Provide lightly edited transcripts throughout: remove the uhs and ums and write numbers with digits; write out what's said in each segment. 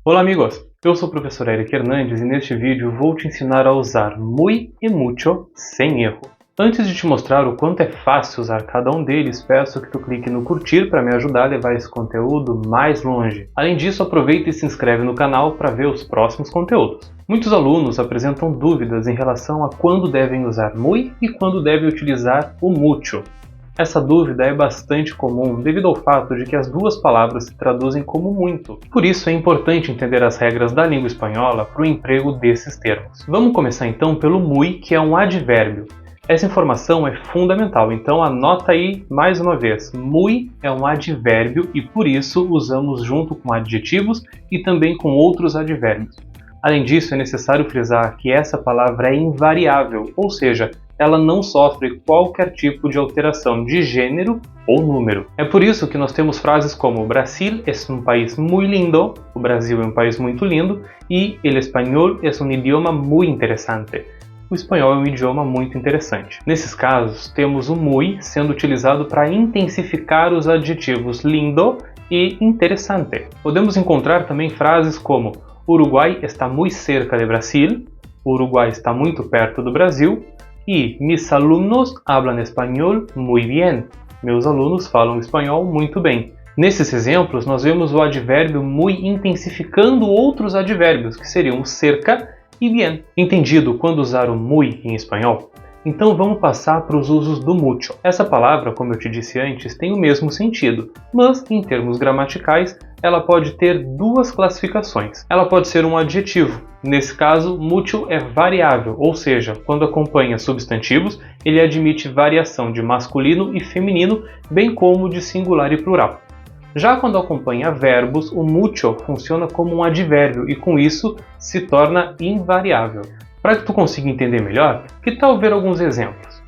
Olá amigos, eu sou o professor Eric Hernandes e neste vídeo vou te ensinar a usar muy e mucho sem erro. Antes de te mostrar o quanto é fácil usar cada um deles, peço que tu clique no curtir para me ajudar a levar esse conteúdo mais longe. Além disso, aproveita e se inscreve no canal para ver os próximos conteúdos. Muitos alunos apresentam dúvidas em relação a quando devem usar muy e quando devem utilizar o mucho. Essa dúvida é bastante comum devido ao fato de que as duas palavras se traduzem como muito. Por isso é importante entender as regras da língua espanhola para o emprego desses termos. Vamos começar então pelo muy, que é um advérbio. Essa informação é fundamental, então anota aí mais uma vez. Muy é um advérbio e por isso usamos junto com adjetivos e também com outros advérbios. Além disso, é necessário frisar que essa palavra é invariável, ou seja, ela não sofre qualquer tipo de alteração de gênero ou número. É por isso que nós temos frases como Brasil es un país muy lindo, o Brasil é um país muito lindo, e el español es un idioma muy interesante. O espanhol é um idioma muito interessante. Nesses casos, temos o muy sendo utilizado para intensificar os adjetivos lindo e interessante. Podemos encontrar também frases como Uruguai está muy cerca de Brasil, o Uruguai está muito perto do Brasil, e mis alumnos hablan español muy bien. Meus alunos falam espanhol muito bem. Nesses exemplos, nós vemos o advérbio muy intensificando outros advérbios, que seriam cerca e bien. Entendido quando usar o muy em espanhol? Então vamos passar para os usos do mucho. Essa palavra, como eu te disse antes, tem o mesmo sentido, mas em termos gramaticais, ela pode ter duas classificações. Ela pode ser um adjetivo. Nesse caso, mucho é variável, ou seja, quando acompanha substantivos, ele admite variação de masculino e feminino, bem como de singular e plural. Já quando acompanha verbos, o mucho funciona como um advérbio e com isso se torna invariável. Para que tu consiga entender melhor, que tal ver alguns exemplos?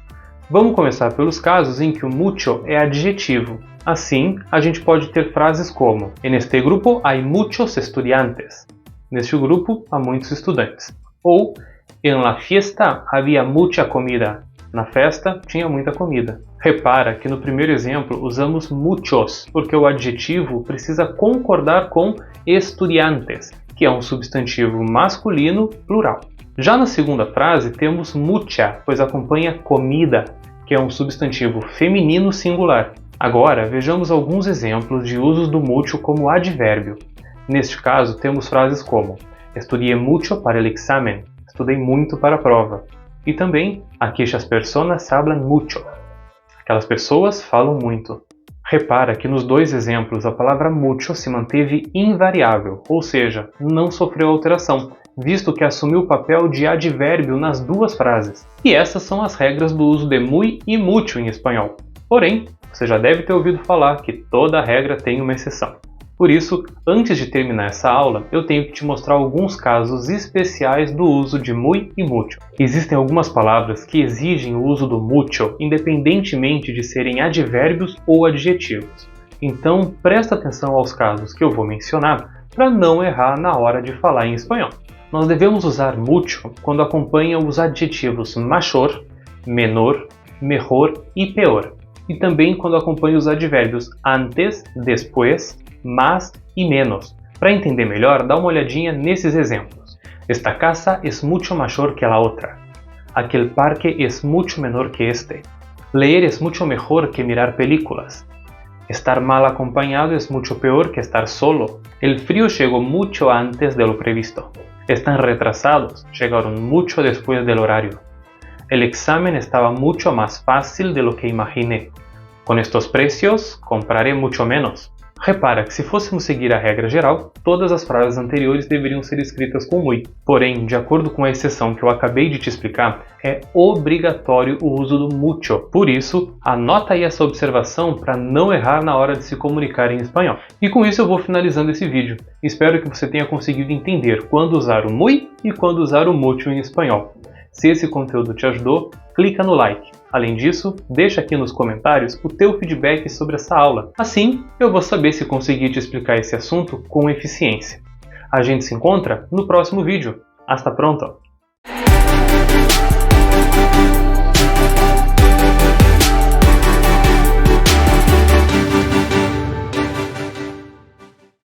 Vamos começar pelos casos em que o mucho é adjetivo. Assim, a gente pode ter frases como En este grupo hay muchos estudiantes. Neste grupo há muitos estudantes. Ou En la fiesta había mucha comida. Na festa tinha muita comida. Repara que no primeiro exemplo usamos muchos, porque o adjetivo precisa concordar com estudiantes, que é um substantivo masculino plural. Já na segunda frase temos mucha, pois acompanha comida, que é um substantivo feminino singular. Agora vejamos alguns exemplos de usos do mucho como advérbio. Neste caso temos frases como Estudié mucho para el examen, estudei muito para a prova. E também aquellas personas hablan mucho, aquelas pessoas falam muito. Repara que nos dois exemplos a palavra mucho se manteve invariável, ou seja, não sofreu alteração, visto que assumiu o papel de advérbio nas duas frases. E essas são as regras do uso de muy e mucho em espanhol. Porém, você já deve ter ouvido falar que toda regra tem uma exceção. Por isso, antes de terminar essa aula, eu tenho que te mostrar alguns casos especiais do uso de muy e mucho. Existem algumas palavras que exigem o uso do mucho, independentemente de serem advérbios ou adjetivos. Então, presta atenção aos casos que eu vou mencionar para não errar na hora de falar em espanhol. Nós devemos usar mucho quando acompanham os adjetivos mayor, menor, mejor e peor. E também quando acompanha os advérbios antes, después, más e menos. Para entender melhor, dá uma olhadinha nesses exemplos. Esta casa es mucho mayor que la otra. Aquel parque es mucho menor que este. Leer es mucho mejor que mirar películas. Estar mal acompañado es mucho peor que estar solo. El frío llegó mucho antes de lo previsto. Están retrasados, llegaron mucho después del horario. El examen estaba mucho más fácil de lo que imaginé. Con estos precios, compraré mucho menos. Repara que se fôssemos seguir a regra geral, todas as frases anteriores deveriam ser escritas com muy. Porém, de acordo com a exceção que eu acabei de te explicar, é obrigatório o uso do mucho. Por isso, anota aí essa observação para não errar na hora de se comunicar em espanhol. E com isso eu vou finalizando esse vídeo. Espero que você tenha conseguido entender quando usar o muy e quando usar o mucho em espanhol. Se esse conteúdo te ajudou, clica no like. Além disso, deixa aqui nos comentários o teu feedback sobre essa aula. Assim, eu vou saber se consegui te explicar esse assunto com eficiência. A gente se encontra no próximo vídeo. Hasta pronto!